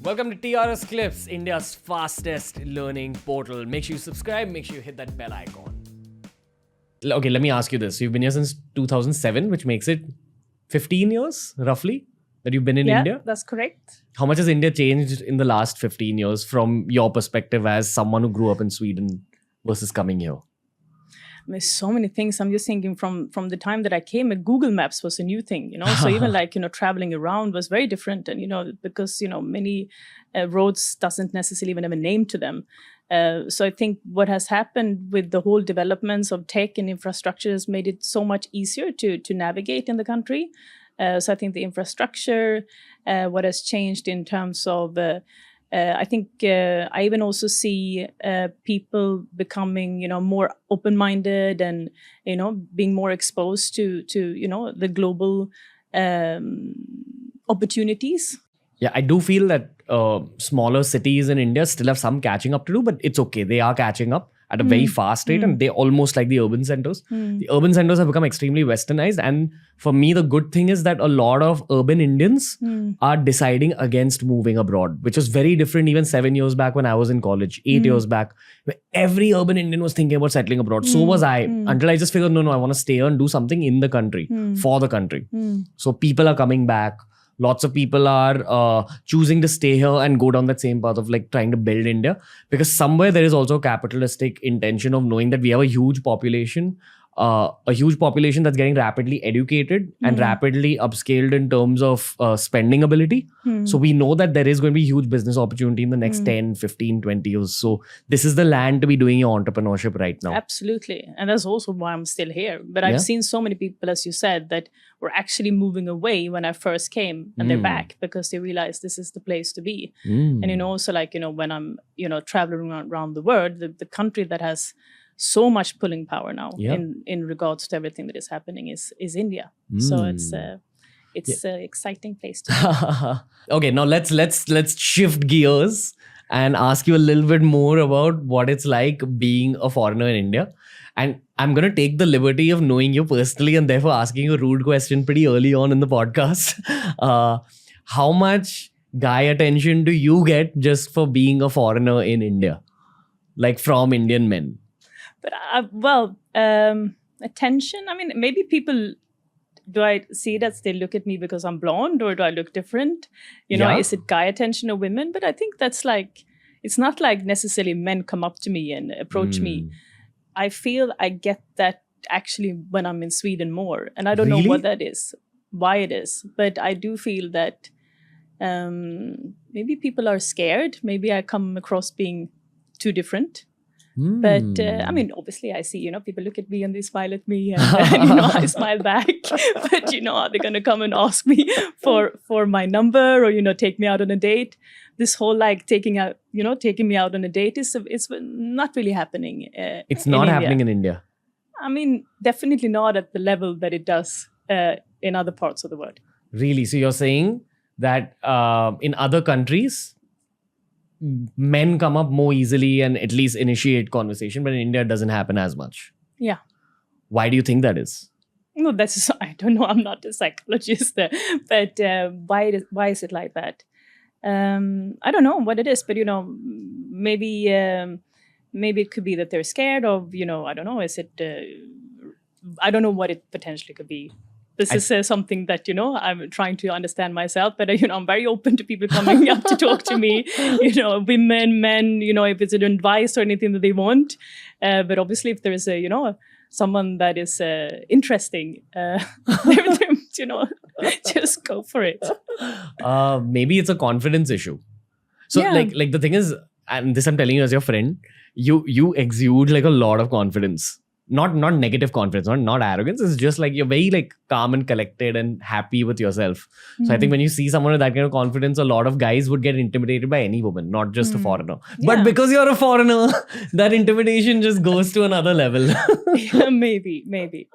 Welcome to TRS Clips, India's fastest learning portal. Make sure you subscribe, make sure you hit that bell icon. Okay, let me ask you this. You've been here since 2007, which makes it 15 years, roughly, that you've been in India? Yeah, that's correct. How much has India changed in the last 15 years from your perspective as someone who grew up in Sweden versus coming here? There's so many things. I'm just thinking from the time that I came, Google Maps was a new thing, So even traveling around was very different. And, because, many roads doesn't necessarily even have a name to them. So I think what has happened with the whole developments of tech and infrastructure has made it so much easier to navigate in the country. So I think the infrastructure, what has changed in terms of I think I even also see people becoming, more open-minded and, being more exposed to the global opportunities. Yeah, I do feel that smaller cities in India still have some catching up to do, but it's okay. They are catching up at a very fast rate and they're almost like the urban centers. The urban centers have become extremely westernized. And for me, the good thing is that a lot of urban Indians are deciding against moving abroad, which was very different even 7 years back when I was in college, 8 years back. Where every urban Indian was thinking about settling abroad. So was I, until I just figured, no, I want to stay here and do something in the country, for the country. So people are coming back. Lots of people are choosing to stay here and go down that same path of trying to build India, because somewhere there is also a capitalistic intention of knowing that we have a huge population that's getting rapidly educated and rapidly upscaled in terms of spending ability. So we know that there is going to be huge business opportunity in the next 10, 15, 20 years. So this is the land to be doing your entrepreneurship right now. Absolutely. And that's also why I'm still here. But I've seen so many people, as you said, that were actually moving away when I first came and they're back because they realize this is the place to be. And also when I'm, traveling around the world, the country that has so much pulling power now in regards to everything that is happening is India. So it's an exciting place to be. Okay, now let's shift gears and ask you a little bit more about what it's like being a foreigner in India. And I'm going to take the liberty of knowing you personally and therefore asking you a rude question pretty early on in the podcast. How much guy attention do you get just for being a foreigner in India? Like from Indian men? But attention. I mean, maybe people, do I see that they look at me because I'm blonde, or do I look different? Is it guy attention or women? But I think that's it's not like necessarily men come up to me and approach me. I feel I get that actually when I'm in Sweden more, and I don't know what that is, why it is, but I do feel that maybe people are scared. Maybe I come across being too different. But obviously I see, people look at me and they smile at me and, I smile back. But, are they going to come and ask me for my number or, take me out on a date? This whole taking me out on a date it's not really happening. It's not happening in India. I mean, definitely not at the level that it does in other parts of the world. Really? So you're saying that in other countries, men come up more easily and at least initiate conversation, but in India it doesn't happen as much. Yeah. Why do you think that is? No, I don't know. I'm not a psychologist, but why is it like that? I don't know what it is, but maybe it could be that they're scared of, I don't know. Is it? I don't know what it potentially could be. This is something that, I'm trying to understand myself. But, I'm very open to people coming up to talk to me, women, men, if it's an advice or anything that they want. But obviously, if there is someone that is interesting, just go for it. Maybe it's a confidence issue. So like the thing is, and this I'm telling you as your friend, you exude a lot of confidence. Not negative confidence, not arrogance. It's just you're very calm and collected and happy with yourself. So I think when you see someone with that kind of confidence, a lot of guys would get intimidated by any woman, not just a foreigner. But because you're a foreigner, that intimidation just goes to another level. Yeah, maybe.